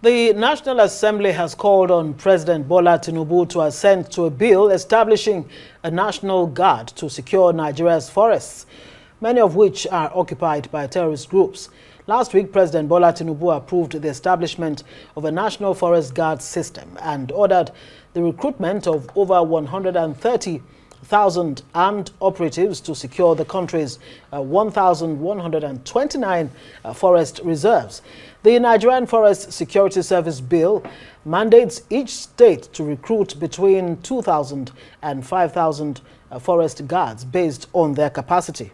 The National Assembly has called on President Bola Tinubu to assent to a bill establishing a National Guard to secure Nigeria's forests, many of which are occupied by terrorist groups. Last week, President Bola Tinubu approved the establishment of a National Forest Guard system and ordered the recruitment of over 130,000 armed operatives to secure the country's 1,129 forest reserves. The Nigerian Forest Security Service Bill mandates each state to recruit between 2,000 and 5,000 forest guards based on their capacity.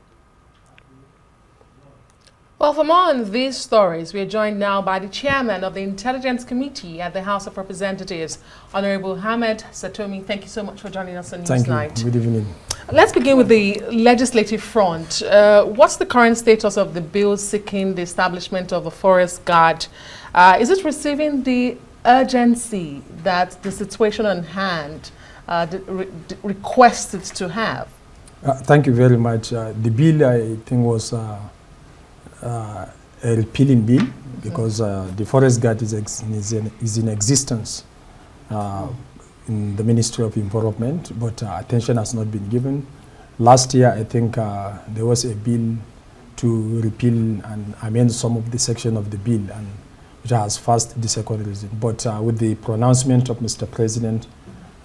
Well, for more on these stories, we are joined now by the chairman of the Intelligence Committee at the House of Representatives, Honorable Ahmed. Satomi, thank you so much for joining us on Newsnight. Thank you. Good evening. Let's begin with the legislative front. What's the current status of the bill seeking the establishment of a forest guard? Is it receiving the urgency that the situation on hand requests it to have? Thank you very much. The bill, I think, was a repealing bill because the forest guard is in existence in the Ministry of Environment, but attention has not been given. Last year, I think there was a bill to repeal and amend some of the section of the bill, and which has passed the second reading. But with the pronouncement of Mr. President,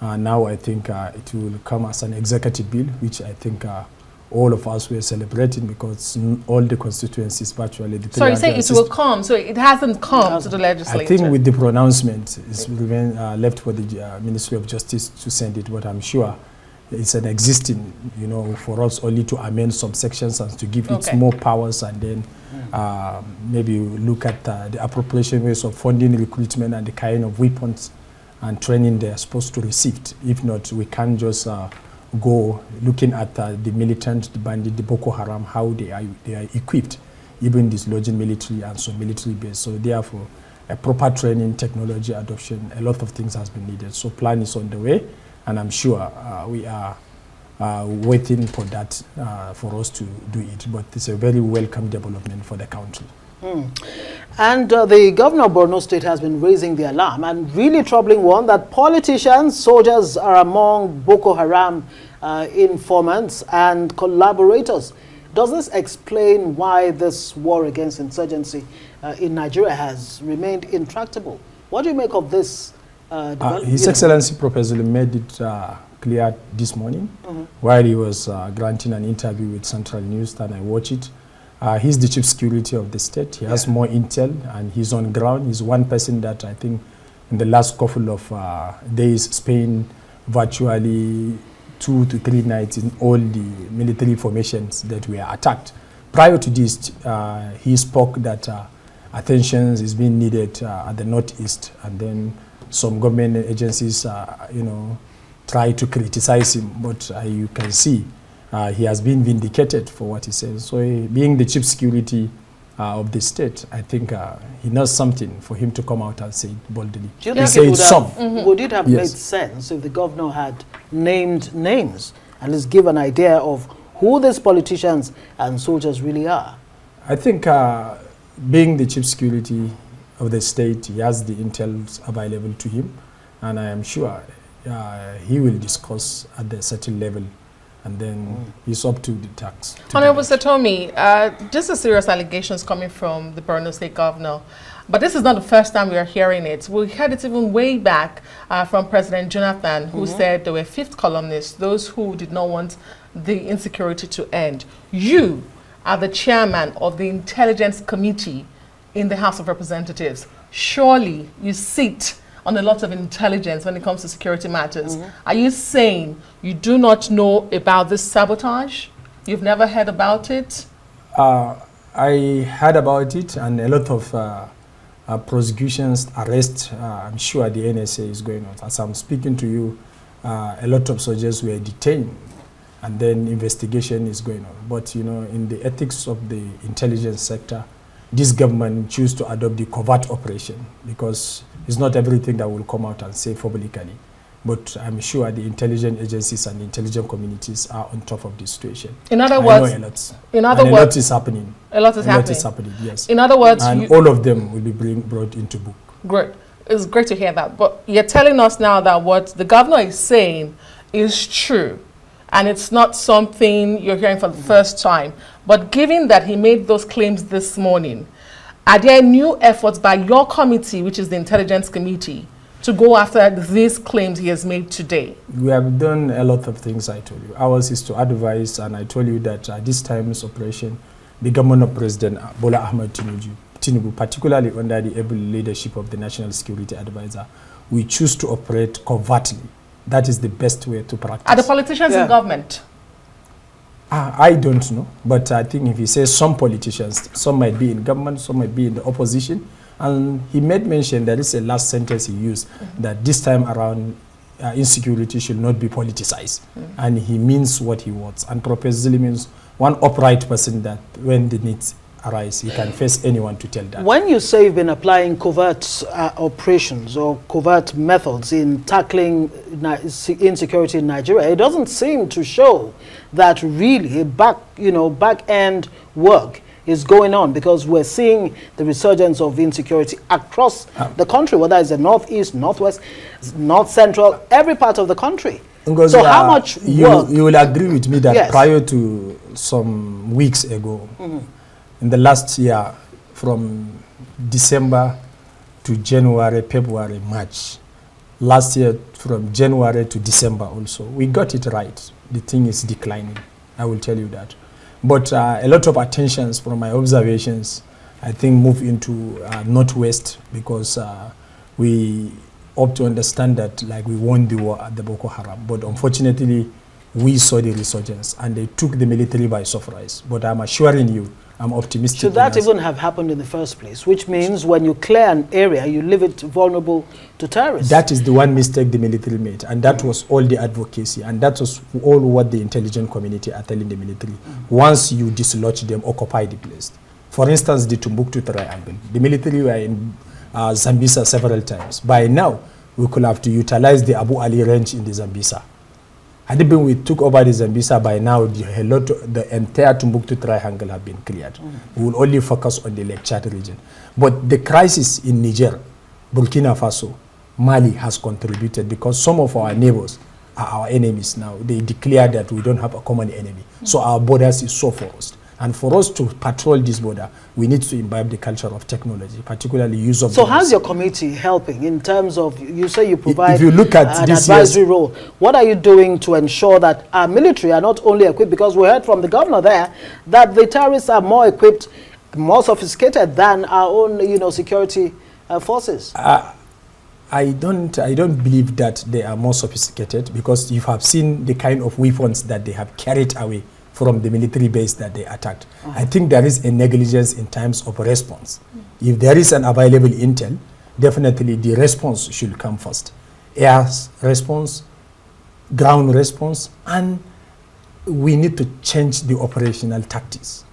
now I think it will come as an executive bill, which I think all of us were celebrating because all the constituencies virtually. So you say it will come, so it hasn't come to the legislature? I think with the pronouncement, it's left for the Ministry of Justice to send it, but I'm sure it's an existing, for us only to amend some sections and to give it more powers, and then maybe look at the appropriation ways of funding recruitment and the kind of weapons and training they're supposed to receive. If not, we can't just go looking at the militant, the bandit, the Boko Haram, how they are equipped, even dislodging military and some military base. So therefore, a proper training, technology adoption, a lot of things has been needed. So plan is on the way, and I'm sure we are waiting for that for us to do it. But it's a very welcome development for the country. And the governor of Borno State has been raising the alarm, and really troubling one, that politicians, soldiers are among Boko Haram informants and collaborators. Does this explain why this war against insurgency in Nigeria has remained intractable? What do you make of this development? His Excellency Professor made it clear this morning while he was granting an interview with Central News, and I watched it. He's the chief security of the state. He has more intel, and he's on ground. He's one person that I think in the last couple of days spent virtually 2 to 3 nights in all the military formations that were attacked. Prior to this, he spoke that attention is being needed at the northeast, and then some government agencies, try to criticize him, but you can see he has been vindicated for what he says. So being the chief security of the state, I think he knows something for him to come out and say it boldly. Do you think would it have made sense if the governor had named names, and let's give an idea of who these politicians and soldiers really are? I think being the chief security of the state, he has the intel available to him, and I am sure he will discuss at the certain level, and then it's up to the tax. Honorable Satomi, this is serious allegations coming from the Borno State governor, but this is not the first time we are hearing it. We heard it even way back from President Jonathan, who said there were fifth columnists, those who did not want the insecurity to end. You are the chairman of the Intelligence Committee in the House of Representatives. Surely you sit on a lot of intelligence when it comes to security matters. Are you saying you do not know about this sabotage? You've never heard about it? I heard about it, and a lot of prosecutions, arrests. I'm sure the NSA is going on. As I'm speaking to you, a lot of soldiers were detained, and then investigation is going on. But in the ethics of the intelligence sector, this government choose to adopt the covert operation, because it's not everything that will come out and say publicly. But I'm sure the intelligence agencies and the intelligence communities are on top of this situation. In other I words, know a lot is happening. A lot is happening. A lot is happening, yes. In other words, and all of them will be brought into book. Great. It's great to hear that. But you're telling us now that what the governor is saying is true. And it's not something you're hearing for the first time. But given that he made those claims this morning, are there new efforts by your committee, which is the Intelligence Committee, to go after these claims he has made today? We have done a lot of things, I told you. Ours is to advise, and I told you that this time's operation, the government of President Bola Ahmed Tinubu, particularly under the able leadership of the National Security Advisor, we choose to operate covertly. That is the best way to practice. Are the politicians in government? I don't know, but I think if he says some politicians, some might be in government, some might be in the opposition, and he made mention, that is the last sentence he used, that this time around insecurity should not be politicized. And he means what he wants, and purposely means one upright person that when the needs arise, he can face anyone to tell that. When you say you've been applying covert operations or covert methods in tackling insecurity in Nigeria, it doesn't seem to show that really back-end work is going on, because we're seeing the resurgence of insecurity across the country, whether it's the northeast, northwest, north central, every part of the country. Because, so how much work? You will agree with me that prior to some weeks ago, in the last year, from December to January, February, March, last year from January to December also, we got it right. The thing is declining, I will tell you that. But a lot of attentions from my observations, I think, move into Northwest, because we hope to understand that we won the war at the Boko Haram. But unfortunately, we saw the resurgence, and they took the military by surprise. But I'm assuring you, I'm optimistic. Should that even have happened in the first place? Which means when you clear an area, you leave it vulnerable to terrorists. That is the one mistake the military made, and that was all the advocacy, and that was all what the intelligence community are telling the military. Once you dislodge them, occupy the place. For instance, the Timbuktu Triangle. The military were in Zambisa several times. By now, we could have to utilize the Abu Ali range in the Zambisa. Had it been we took over the Zambisa, by now the entire Timbuktu Triangle have been cleared. We will only focus on the Lake Chad region. But the crisis in Niger, Burkina Faso, Mali has contributed, because some of our neighbors are our enemies now. They declare that we don't have a common enemy. So our borders is so forced. And for us to patrol this border, we need to imbibe the culture of technology, particularly use of... So how's your committee helping in terms of, you say you provide if you look at an advisory role. What are you doing to ensure that our military are not only equipped, because we heard from the governor there that the terrorists are more equipped, more sophisticated than our own, security forces? I don't believe that they are more sophisticated, because you have seen the kind of weapons that they have carried away from the military base that they attacked. I think there is a negligence in terms of response. If there is an available intel, definitely the response should come first. Air response, ground response, and we need to change the operational tactics.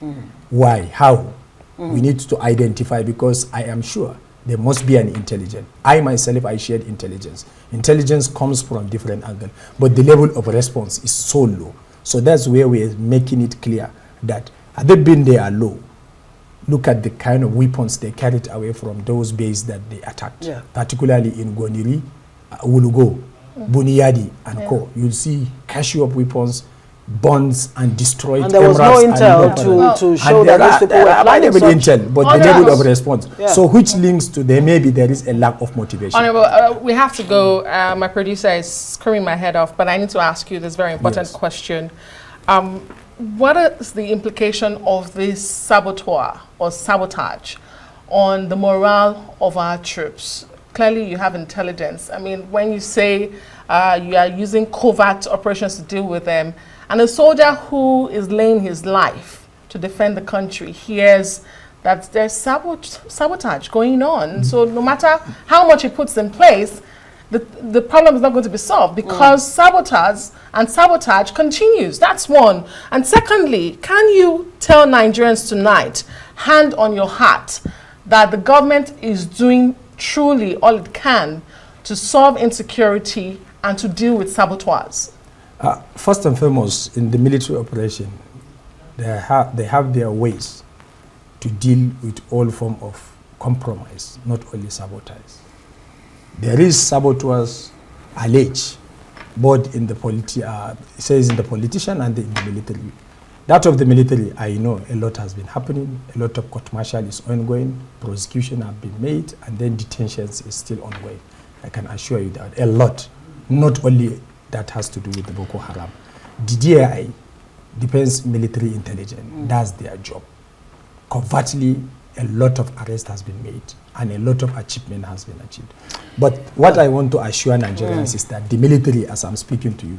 Why? How? We need to identify, because I am sure there must be an intelligence. I myself, I shared intelligence. Intelligence comes from different angles, but the level of response is so low. So that's where we are making it clear that had they been there low, look at the kind of weapons they carried away from those bases that they attacked, particularly in Goniri, Wulugo, Buniyadi, and Co. You'll see cashew of weapons, bombs, and destroyed. And there was no intel to show that these people were planning such. Intel, but the level of response. So which links to maybe there is a lack of motivation. Honorable, we have to go. My producer is screaming my head off, but I need to ask you this very important question. What is the implication of this saboteur or sabotage on the morale of our troops? Clearly, you have intelligence. I mean, when you say you are using covert operations to deal with them, and a soldier who is laying his life to defend the country hears that there's sabotage going on. So no matter how much he puts in place, the problem is not going to be solved, because sabotage continues. That's one. And secondly, can you tell Nigerians tonight, hand on your heart, that the government is doing truly all it can to solve insecurity and to deal with saboteurs? First and foremost, in the military operation, they have their ways to deal with all form of compromise, not only sabotage. There is saboteurs alleged, both in the says in the politician and in the military. That of the military, I know a lot has been happening, a lot of court martial is ongoing, prosecution have been made, and then detentions is still ongoing. I can assure you that a lot, not only that has to do with the Boko Haram. The DII, Defense Military Intelligence, that's their job. Covertly, a lot of arrest has been made and a lot of achievement has been achieved. But what I want to assure Nigerians is that the military, as I'm speaking to you,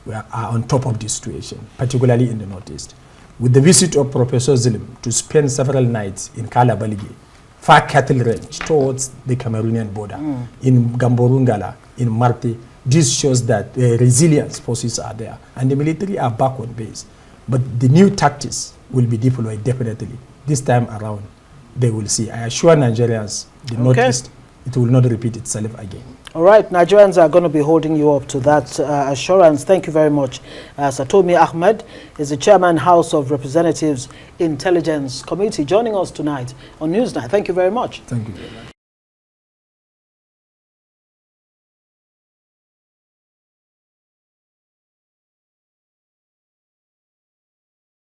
we are on top of this situation, particularly in the Northeast. With the visit of Professor Zilim to spend several nights in Kalabaligi, far cattle range towards the Cameroonian border, in Gamborungala, in Marte, this shows that resilience forces are there and the military are back on base. But the new tactics will be deployed definitely. This time around, they will see. I assure Nigerians, the Northeast, it will not repeat itself again. All right, Nigerians are going to be holding you up to that assurance. Thank you very much. Satomi Ahmed is the Chairman, House of Representatives Intelligence Committee, joining us tonight on Newsnight. Thank you very much. Thank you very much.